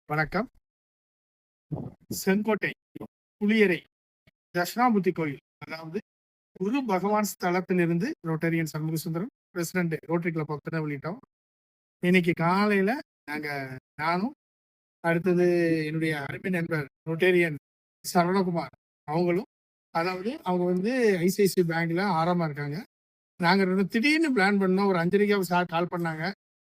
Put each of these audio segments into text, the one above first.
வணக்கம். செங்கோட்டை புளியரை தட்சிணாமூர்த்தி கோயில், அதாவது குரு பகவான் ஸ்தலத்திலிருந்து Rotarian Shanmuga Sundaram, president Rotary club of Tirunelveli town. இன்னைக்கு காலையில நாங்க நானும், அடுத்தது என்னுடைய அருமை நண்பர் ரோட்டேரியன் சரவணகுமார் அவங்களும், அதாவது அவங்க வந்து ஐசிஐசி பேங்க்ல ஆரம்பமா இருக்காங்க. நாங்க திடீர்னு பிளான் பண்ணோம். ஒரு 5:30 சார் கால் பண்ணாங்க.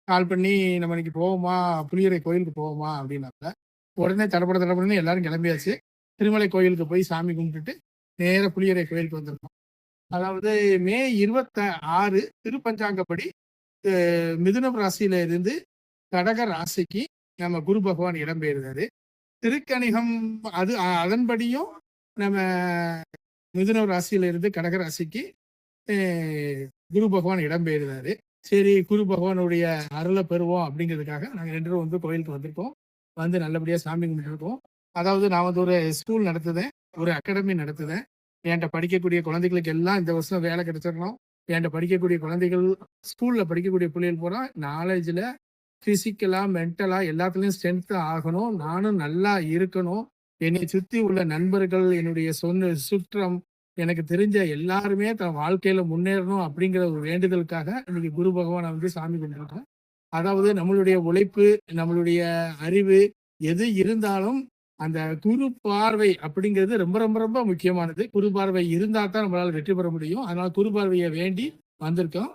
கால் பண்ணி நம்ம இன்னைக்கு போவோமா, புளியரை கோயிலுக்கு போவோமா அப்படின்னாங்க. உடனே தடப்படன்னு எல்லாரும் கிளம்பியாச்சு. திருமலை கோயிலுக்கு போய் சாமி கும்பிட்டுட்டு நேர புளியரை கோயிலுக்கு வந்திருக்கோம். அதாவது மே 26 திருப்பஞ்சாங்கப்படி மிதுனம் ராசியில இருந்து கடக ராசிக்கு நம்ம குரு பகவான் இடம்பெயர்ந்தாரு. திருக்கணிகம் அது அதன்படியும் நம்ம மிதுனம் ராசியில இருந்து கடக ராசிக்கு குரு பகவான் இடம்பெயர்ந்தாரு. சரி, குரு பகவானுடைய அருளை பெறுவோம் அப்படிங்கிறதுக்காக நாங்கள் 2 பேரும் வந்து கோயிலுக்கு வந்திருக்கோம். வந்து நல்லபடியாக சாமி கும்பிட்டுருக்கோம். அதாவது நான் வந்து ஒரு ஸ்கூல் நடத்துதேன், ஒரு அகாடமி நடத்துதேன். என்கிட்ட படிக்கக்கூடிய குழந்தைகளுக்கு எல்லாம் இந்த வருஷம் வேலை கிடைச்சிடணும். என்கிட்ட படிக்கக்கூடிய குழந்தைகள், ஸ்கூலில் படிக்கக்கூடிய பிள்ளைகள் பூரா நாலேஜில், ஃபிசிக்கலாக, மென்டலாக எல்லாத்துலேயும் ஸ்ட்ரென்த்து ஆகணும். நானும் நல்லா இருக்கணும். என்னை சுற்றி உள்ள நண்பர்கள், என்னுடைய சுற்றம், எனக்கு தெரிஞ்ச எல்லாருமே தன் வாழ்க்கையில முன்னேறணும் அப்படிங்கிற ஒரு வேண்டுதலுக்காக இன்னைக்கு குரு பகவானை வந்து சாமி கும்பிட்டுருக்கோம். அதாவது நம்மளுடைய உழைப்பு, நம்மளுடைய அறிவு எது இருந்தாலும் அந்த குரு பார்வை அப்படிங்கிறது ரொம்ப ரொம்ப ரொம்ப முக்கியமானது. குரு பார்வை இருந்தா தான் நம்மளால வெற்றி பெற முடியும். அதனால குரு பார்வையை வேண்டி வந்திருக்கோம்.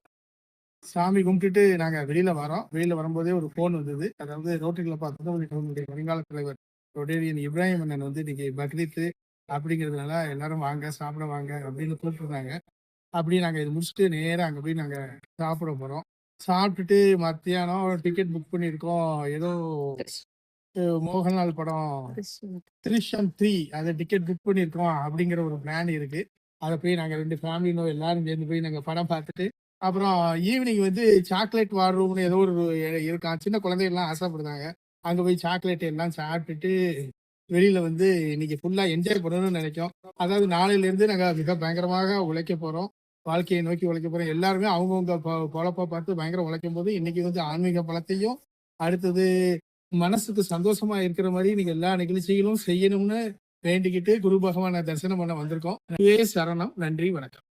சாமி கும்பிட்டுட்டு நாங்க வெளியில வரோம். வெளியில வரும்போதே ஒரு போன் வந்தது. அதாவது ரோட்டரி கிளப் ஆஃப் திருநெல்வேலி வருங்கால தலைவர் ரொட்டேரியன் இப்ராஹிம் அண்ணன் வந்து இன்னைக்கு பக்ரீத்து அப்படிங்கிறதுனால எல்லாரும் வாங்க, சாப்பிட வாங்க அப்படின்னு கூப்பிட்டுருந்தாங்க. அப்படி நாங்கள் இது முடிச்சுட்டு நேராக அங்கே போய் நாங்கள் சாப்பிட போகிறோம். சாப்பிட்டுட்டு மத்தியானம் டிக்கெட் புக் பண்ணியிருக்கோம். ஏதோ மோகன்லால் படம் திருஷ்யம் 3 அதை டிக்கெட் புக் பண்ணியிருக்கோம் அப்படிங்கிற ஒரு பிளான் இருக்கு. அதை போய் நாங்கள் 2 ஃபேமிலியும் எல்லாரும் சேர்ந்து போய் நாங்கள் படம் பார்த்துட்டு, அப்புறம் ஈவினிங் வந்து சாக்லேட் வார் ரூம்னு ஏதோ ஒரு இருக்கான். சின்ன குழந்தைகள்லாம் ஆசைப்படுறாங்க. அங்கே போய் சாக்லேட் எல்லாம் சாப்பிட்டுட்டு வெளியில வந்து இன்னைக்கு ஃபுல்லா என்ஜாய் பண்ணணும்னு நினைக்கும். அதாவது நாளையில இருந்து நாங்க மிக பயங்கரமாக உழைக்க போறோம். வாழ்க்கையை நோக்கி உழைக்க போறோம். எல்லாருமே அவங்கவுங்க பொழப்ப பார்த்து பயங்கர உழைக்கும் போது இன்னைக்கு வந்து ஆன்மீக பலத்தையும், அடுத்தது மனசுக்கு சந்தோஷமா இருக்கிற மாதிரி இன்னைக்கு எல்லா நிகழ்ச்சிகளும் செய்யணும்னு வேண்டிக்கிட்டு குரு பகவானை தரிசனம் பண்ண வந்திருக்கோம். சரணம். நன்றி, வணக்கம்.